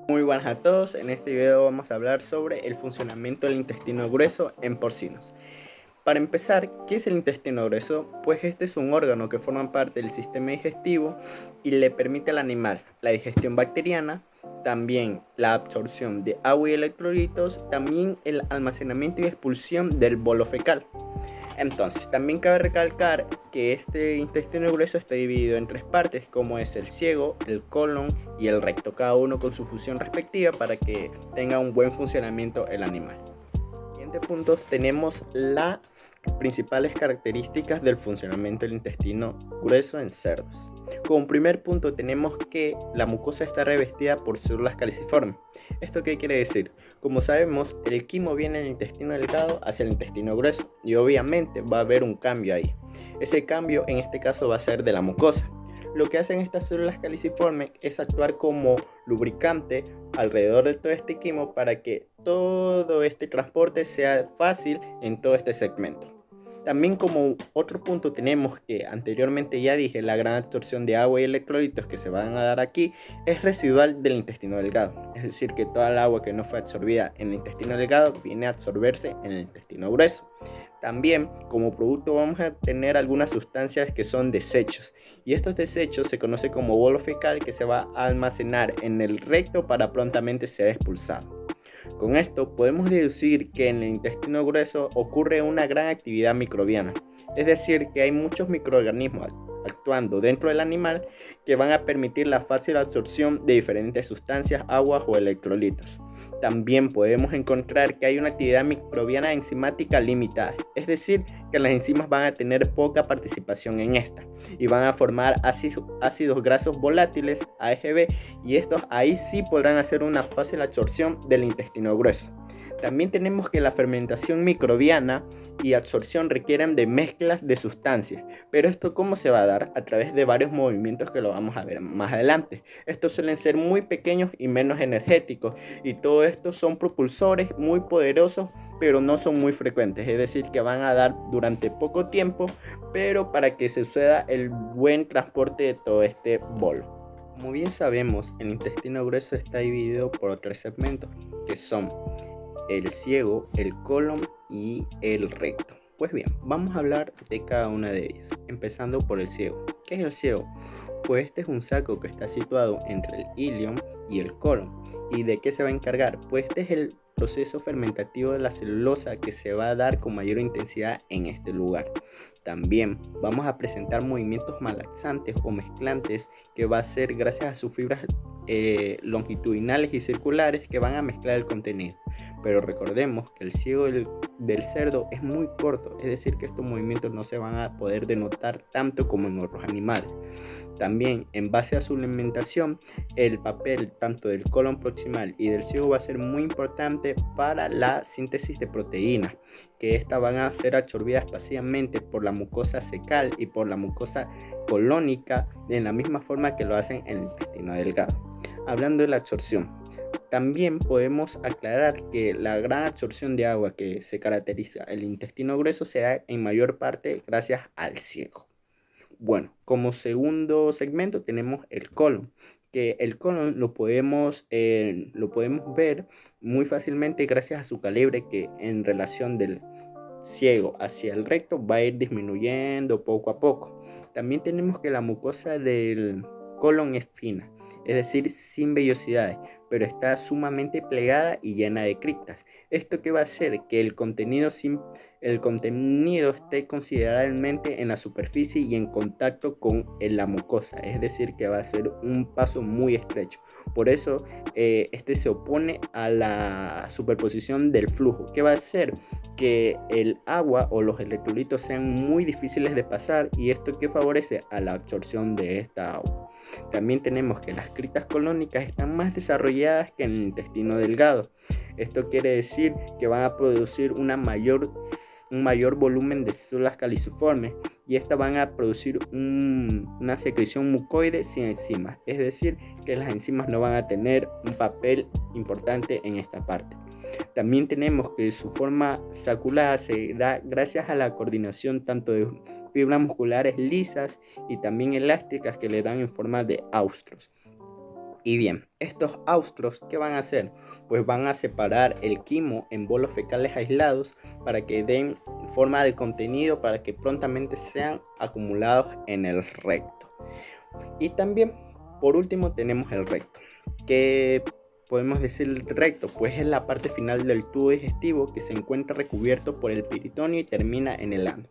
Muy buenas a todos, en este video vamos a hablar sobre el funcionamiento del intestino grueso en porcinos. Para empezar, ¿qué es el intestino grueso? Pues este es un órgano que forma parte del sistema digestivo y le permite al animal la digestión bacteriana, también la absorción de agua y electrolitos, también el almacenamiento y expulsión del bolo fecal. Entonces, también cabe recalcar que este intestino grueso está dividido en tres partes, como es el ciego, el colon y el recto, cada uno con su función respectiva para que tenga un buen funcionamiento el animal. Siguiente punto, tenemos las principales características del funcionamiento del intestino grueso en cerdos. Como primer punto tenemos que la mucosa está revestida por células caliciformes. ¿Esto qué quiere decir? Como sabemos, el quimo viene del intestino delgado hacia el intestino grueso y obviamente va a haber un cambio ahí. Ese cambio en este caso va a ser de la mucosa. Lo que hacen estas células caliciformes es actuar como lubricante alrededor de todo este quimo para que todo este transporte sea fácil en todo este segmento. También como otro punto tenemos que anteriormente ya dije, la gran absorción de agua y electrolitos que se van a dar aquí es residual del intestino delgado. Es decir, que toda el agua que no fue absorbida en el intestino delgado viene a absorberse en el intestino grueso. También como producto vamos a tener algunas sustancias que son desechos y estos desechos se conoce como bolo fecal que se va a almacenar en el recto para prontamente ser expulsado. Con esto podemos deducir que en el intestino grueso ocurre una gran actividad microbiana, es decir, que hay muchos microorganismos actuando dentro del animal que van a permitir la fácil absorción de diferentes sustancias, aguas o electrolitos. También podemos encontrar que hay una actividad microbiana enzimática limitada, es decir, que las enzimas van a tener poca participación en esta y van a formar ácidos grasos volátiles, AGV, y estos ahí sí podrán hacer una fácil absorción del intestino grueso. También tenemos que la fermentación microbiana y absorción requieren de mezclas de sustancias, pero esto cómo se va a dar a través de varios movimientos que lo vamos a ver más adelante. Estos suelen ser muy pequeños y menos energéticos y todo esto son propulsores muy poderosos pero no son muy frecuentes, es decir que van a dar durante poco tiempo, pero para que se suceda el buen transporte de todo este bolo. Como bien sabemos, el intestino grueso está dividido por tres segmentos, que son el ciego, el colon y el recto. Pues bien, vamos a hablar de cada una de ellas, empezando por el ciego. ¿Qué es el ciego? Pues este es un saco que está situado entre el ilion y el colon. ¿Y de qué se va a encargar? Pues este es el proceso fermentativo de la celulosa que se va a dar con mayor intensidad en este lugar. También vamos a presentar movimientos malaxantes o mezclantes que va a ser gracias a sus fibras longitudinales y circulares que van a mezclar el contenido. Pero recordemos que el ciego del cerdo es muy corto, es decir que estos movimientos no se van a poder denotar tanto como en otros animales. También en base a su alimentación, el papel tanto del colon proximal y del ciego va a ser muy importante para la síntesis de proteínas, que estas van a ser absorbidas pasivamente por la mucosa cecal y por la mucosa colónica de la misma forma que lo hacen en el intestino delgado. Hablando de la absorción, también podemos aclarar que la gran absorción de agua que se caracteriza el intestino grueso se da en mayor parte gracias al ciego. Bueno, como segundo segmento tenemos el colon, que el colon lo podemos ver muy fácilmente gracias a su calibre que en relación del ciego hacia el recto va a ir disminuyendo poco a poco. También tenemos que la mucosa del colon es fina, es decir, sin vellosidades, pero está sumamente plegada y llena de criptas. ¿Esto qué va a hacer? Que el contenido esté considerablemente en la superficie y en contacto con la mucosa, es decir, que va a ser un paso muy estrecho. Por eso este se opone a la superposición del flujo. ¿Qué va a hacer? Que el agua o los electrolitos sean muy difíciles de pasar y esto que favorece a la absorción de esta agua. También tenemos que las criptas colónicas están más desarrolladas que en el intestino delgado. Esto quiere decir que van a producir un mayor volumen de células caliciformes y estas van a producir una secreción mucoide sin enzimas, es decir, que las enzimas no van a tener un papel importante en esta parte. También tenemos que su forma saculada se da gracias a la coordinación tanto de fibras musculares lisas y también elásticas que le dan en forma de austros. Y bien, estos austros, ¿qué van a hacer? Pues van a separar el quimo en bolos fecales aislados para que den forma del contenido para que prontamente sean acumulados en el recto. Y también, por último, tenemos el recto. ¿Qué podemos decir recto? Pues es la parte final del tubo digestivo que se encuentra recubierto por el peritoneo y termina en el ano.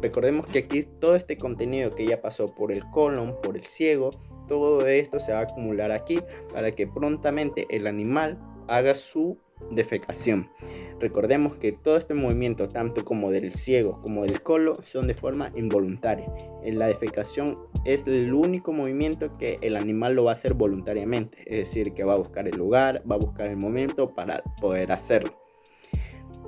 Recordemos que aquí todo este contenido que ya pasó por el colon, por el ciego, todo esto se va a acumular aquí para que prontamente el animal haga su defecación. Recordemos que todo este movimiento, tanto como del ciego como del colon, son de forma involuntaria. En la defecación es el único movimiento que el animal lo va a hacer voluntariamente, es decir, que va a buscar el lugar, va a buscar el momento para poder hacerlo.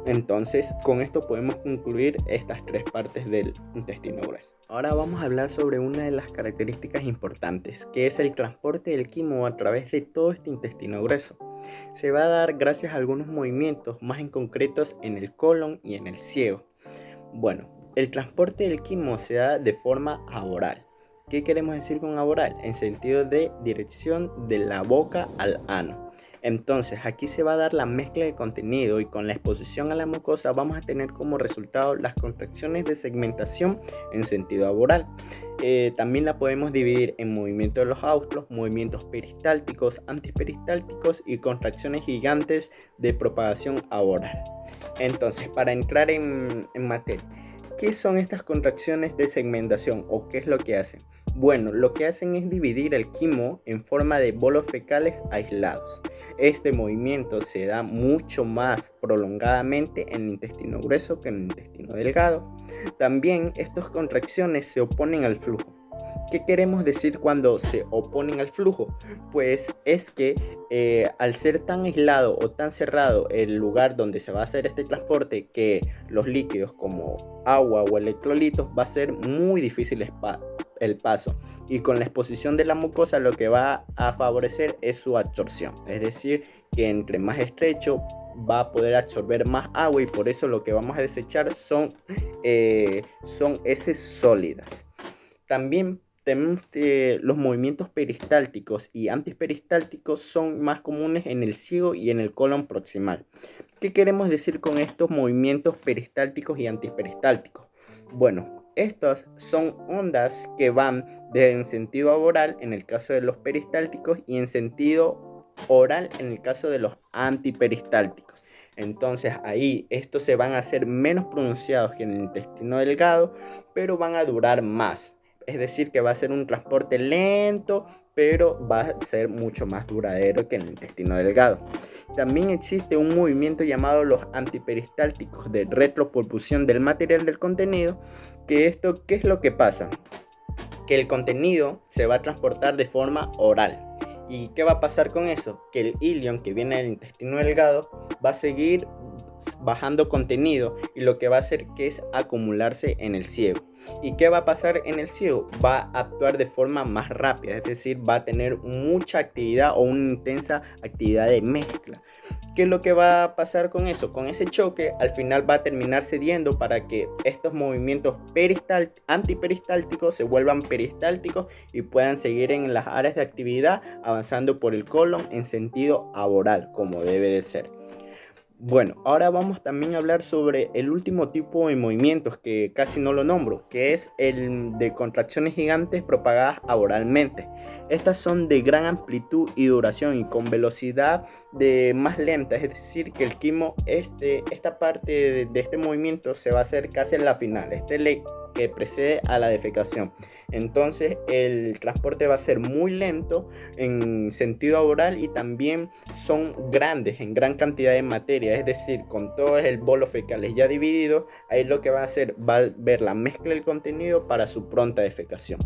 Entonces, con esto podemos concluir estas tres partes del intestino grueso. Ahora vamos a hablar sobre una de las características importantes, que es el transporte del quimo a través de todo este intestino grueso. Se va a dar gracias a algunos movimientos más en concretos en el colon y en el ciego. Bueno, el transporte del quimo se da de forma aboral. ¿Qué queremos decir con aboral? En sentido de dirección de la boca al ano. Entonces aquí se va a dar la mezcla de contenido y con la exposición a la mucosa vamos a tener como resultado las contracciones de segmentación en sentido aboral. También la podemos dividir en movimientos de los austros, movimientos peristálticos, antiperistálticos y contracciones gigantes de propagación aboral. Entonces, para entrar en materia, ¿qué son estas contracciones de segmentación o qué es lo que hacen? Bueno, lo que hacen es dividir el quimo en forma de bolos fecales aislados. Este movimiento se da mucho más prolongadamente en el intestino grueso que en el intestino delgado. También estas contracciones se oponen al flujo. ¿Qué queremos decir cuando se oponen al flujo? Pues es que al ser tan aislado o tan cerrado el lugar donde se va a hacer este transporte, que los líquidos como agua o electrolitos va a ser muy difícil el paso, y con la exposición de la mucosa lo que va a favorecer es su absorción, es decir, que entre más estrecho va a poder absorber más agua y por eso lo que vamos a desechar son heces sólidas. También tenemos los movimientos peristálticos y antiperistálticos son más comunes en el ciego y en el colon proximal. ¿Qué queremos decir con estos movimientos peristálticos y antiperistálticos? Bueno, estas son ondas que van en sentido oral en el caso de los peristálticos y en sentido oral en el caso de los antiperistálticos. Entonces ahí estos se van a hacer menos pronunciados que en el intestino delgado, pero van a durar más. Es decir, que va a ser un transporte lento, pero va a ser mucho más duradero que en el intestino delgado. También existe un movimiento llamado los antiperistálticos de retropropulsión del material del contenido, que esto, ¿qué es lo que pasa? Que el contenido se va a transportar de forma oral. ¿Y qué va a pasar con eso? Que el ilion que viene del intestino delgado va a seguir bajando contenido y lo que va a hacer que es acumularse en el ciego. ¿Y qué va a pasar en el ciego? Va a actuar de forma más rápida, es decir, va a tener mucha actividad o una intensa actividad de mezcla. ¿Qué es lo que va a pasar con eso? Con ese choque, al final va a terminar cediendo para que estos movimientos antiperistálticos se vuelvan peristálticos y puedan seguir en las áreas de actividad avanzando por el colon en sentido aboral, como debe de ser. Bueno, ahora vamos también a hablar sobre el último tipo de movimientos que casi no lo nombro, que es el de contracciones gigantes propagadas aboralmente. Estas son de gran amplitud y duración y con velocidad de más lenta, es decir, que el quimo, esta parte de este movimiento se va a hacer casi en la final, que precede a la defecación. Entonces el transporte va a ser muy lento en sentido oral y también son grandes en gran cantidad de materia, es decir, con todo el bolo fecales ya dividido, ahí lo que va a hacer va a ver la mezcla del contenido para su pronta defecación.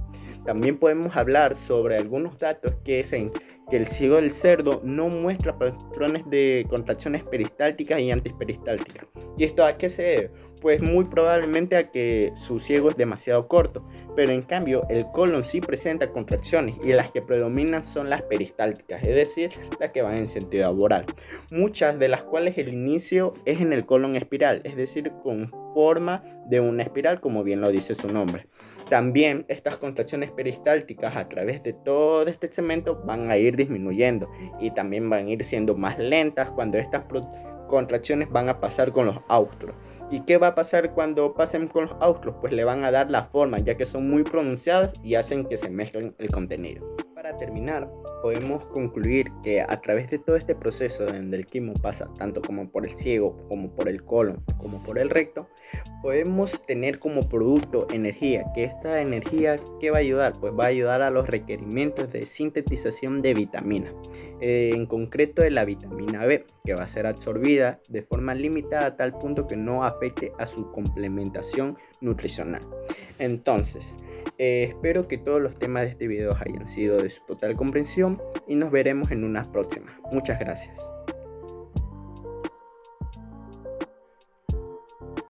También podemos hablar sobre algunos datos que dicen que el ciego del cerdo no muestra patrones de contracciones peristálticas y antiperistálticas. ¿Y esto a qué se debe? pues muy probablemente a que su ciego es demasiado corto, pero en cambio el colon sí presenta contracciones y las que predominan son las peristálticas, es decir, las que van en sentido laboral, muchas de las cuales el inicio es en el colon espiral, es decir, con forma de una espiral, como bien lo dice su nombre. También estas contracciones peristálticas a través de todo este segmento van a ir disminuyendo y también van a ir siendo más lentas cuando estas contracciones van a pasar con los austros. ¿Y qué va a pasar cuando pasen con los austros? Pues le van a dar la forma, ya que son muy pronunciados y hacen que se mezclen el contenido. Para terminar, podemos concluir que a través de todo este proceso donde el quimo pasa tanto como por el ciego, como por el colon, como por el recto, podemos tener como producto energía, que esta energía, ¿qué va a ayudar? Pues va a ayudar a los requerimientos de sintetización de vitaminas, en concreto de la vitamina B, que va a ser absorbida de forma limitada a tal punto que no afecte a su complementación nutricional. Entonces, espero que todos los temas de este video hayan sido de su total comprensión y nos veremos en unas próximas. Muchas gracias.